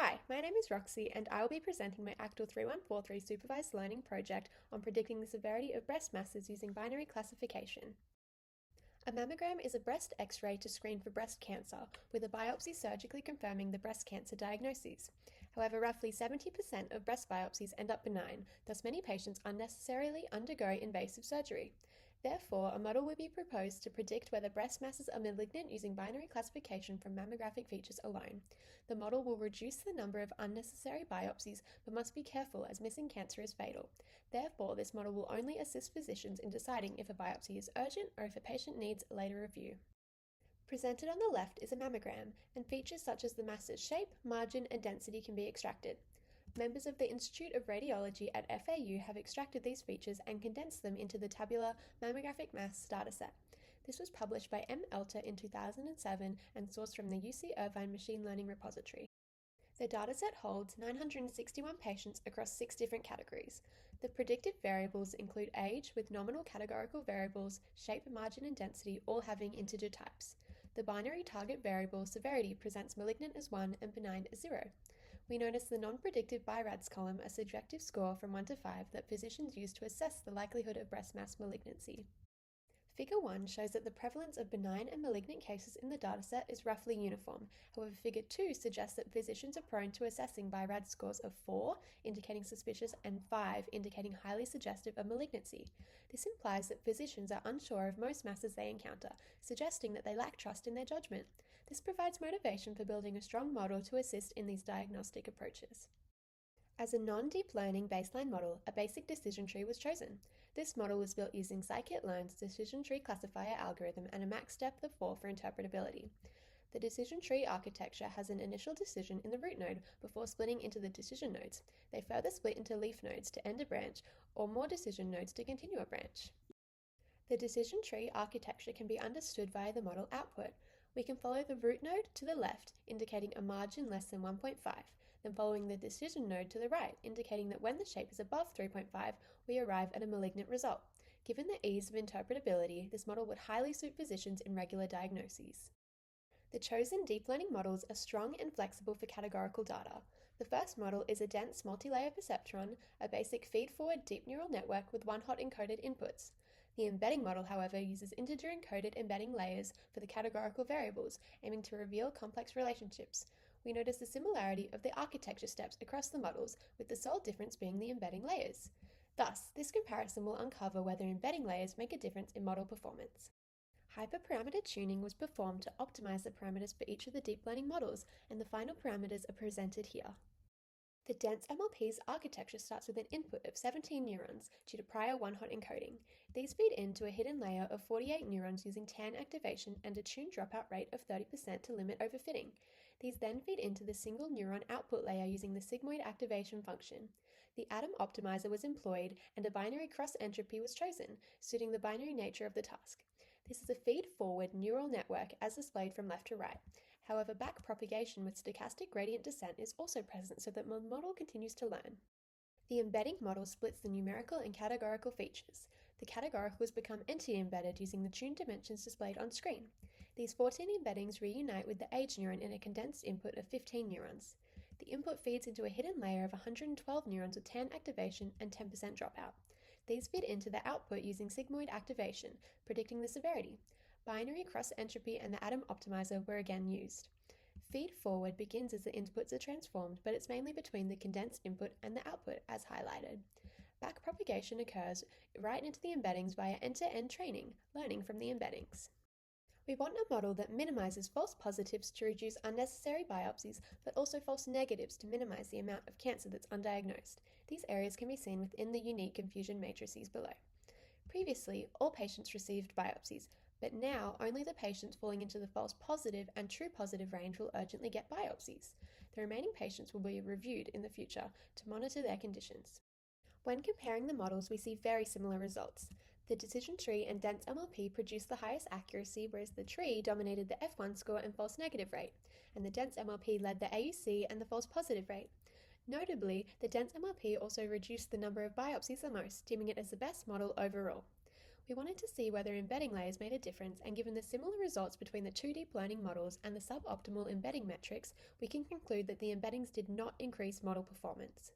Hi, my name is Roxy and I will be presenting my ACTL 3143 Supervised Learning project on predicting the severity of breast masses using binary classification. A mammogram is a breast X-ray to screen for breast cancer, with a biopsy surgically confirming the breast cancer diagnosis. However, roughly 70% of breast biopsies end up benign, thus many patients unnecessarily undergo invasive surgery. Therefore, a model will be proposed to predict whether breast masses are malignant using binary classification from mammographic features alone. The model will reduce the number of unnecessary biopsies, but must be careful as missing cancer is fatal. Therefore, this model will only assist physicians in deciding if a biopsy is urgent or if a patient needs later review. Presented on the left is a mammogram, and features such as the mass's shape, margin, and density can be extracted. Members of the Institute of Radiology at FAU have extracted these features and condensed them into the tabular mammographic mass dataset. This was published by Elter in 2007 and sourced from the UC Irvine Machine Learning Repository. The dataset holds 961 patients across 6 different categories. The predictive variables include age, with nominal categorical variables, shape, margin, and density all having integer types. The binary target variable severity presents malignant as 1 and benign as 0. We notice the non-predictive BI-RADS column a subjective score from 1 to 5 that physicians use to assess the likelihood of breast mass malignancy. Figure 1 shows that the prevalence of benign and malignant cases in the dataset is roughly uniform. However, Figure 2 suggests that physicians are prone to assessing BI-RADS scores of 4, indicating suspicious, and 5, indicating highly suggestive of malignancy. This implies that physicians are unsure of most masses they encounter, suggesting that they lack trust in their judgment. This provides motivation for building a strong model to assist in these diagnostic approaches. As a non-deep learning baseline model, a basic decision tree was chosen. This model was built using scikit-learn's decision tree classifier algorithm and a max depth of 4 for interpretability. The decision tree architecture has an initial decision in the root node before splitting into the decision nodes. They further split into leaf nodes to end a branch, or more decision nodes to continue a branch. The decision tree architecture can be understood via the model output. We can follow the root node to the left, indicating a margin less than 1.5, then following the decision node to the right, indicating that when the shape is above 3.5, we arrive at a malignant result. Given the ease of interpretability, this model would highly suit physicians in regular diagnoses. The chosen deep learning models are strong and flexible for categorical data. The first model is a dense multi-layer perceptron, a basic feed-forward deep neural network with one-hot encoded inputs. The embedding model, however, uses integer-encoded embedding layers for the categorical variables, aiming to reveal complex relationships. We notice the similarity of the architecture steps across the models, with the sole difference being the embedding layers. Thus, this comparison will uncover whether embedding layers make a difference in model performance. Hyperparameter tuning was performed to optimize the parameters for each of the deep learning models, and the final parameters are presented here. The dense MLP's architecture starts with an input of 17 neurons due to prior one-hot encoding. These feed into a hidden layer of 48 neurons using TAN activation and a tuned dropout rate of 30% to limit overfitting. These then feed into the single neuron output layer using the sigmoid activation function. The Atom optimizer was employed and a binary cross entropy was chosen, suiting the binary nature of the task. This is a feed-forward neural network as displayed from left to right. However, backpropagation with stochastic gradient descent is also present so that the model continues to learn. The embedding model splits the numerical and categorical features. The categoricals become entity-embedded using the tuned dimensions displayed on screen. These 14 embeddings reunite with the age neuron in a condensed input of 15 neurons. The input feeds into a hidden layer of 112 neurons with TAN activation and 10% dropout. These feed into the output using sigmoid activation, predicting the severity. Binary cross-entropy and the Atom optimizer were again used. Feed forward begins as the inputs are transformed, but it's mainly between the condensed input and the output, as highlighted. Backpropagation occurs right into the embeddings via end-to-end training, learning from the embeddings. We want a model that minimizes false positives to reduce unnecessary biopsies, but also false negatives to minimize the amount of cancer that's undiagnosed. These areas can be seen within the unique confusion matrices below. Previously, all patients received biopsies, but now only the patients falling into the false positive and true positive range will urgently get biopsies. The remaining patients will be reviewed in the future to monitor their conditions. When comparing the models, we see very similar results. The decision tree and dense MLP produced the highest accuracy, whereas the tree dominated the F1 score and false negative rate, and the dense MLP led the AUC and the false positive rate. Notably, the dense MLP also reduced the number of biopsies the most, deeming it as the best model overall. We wanted to see whether embedding layers made a difference, and given the similar results between the two deep learning models and the suboptimal embedding metrics, we can conclude that the embeddings did not increase model performance.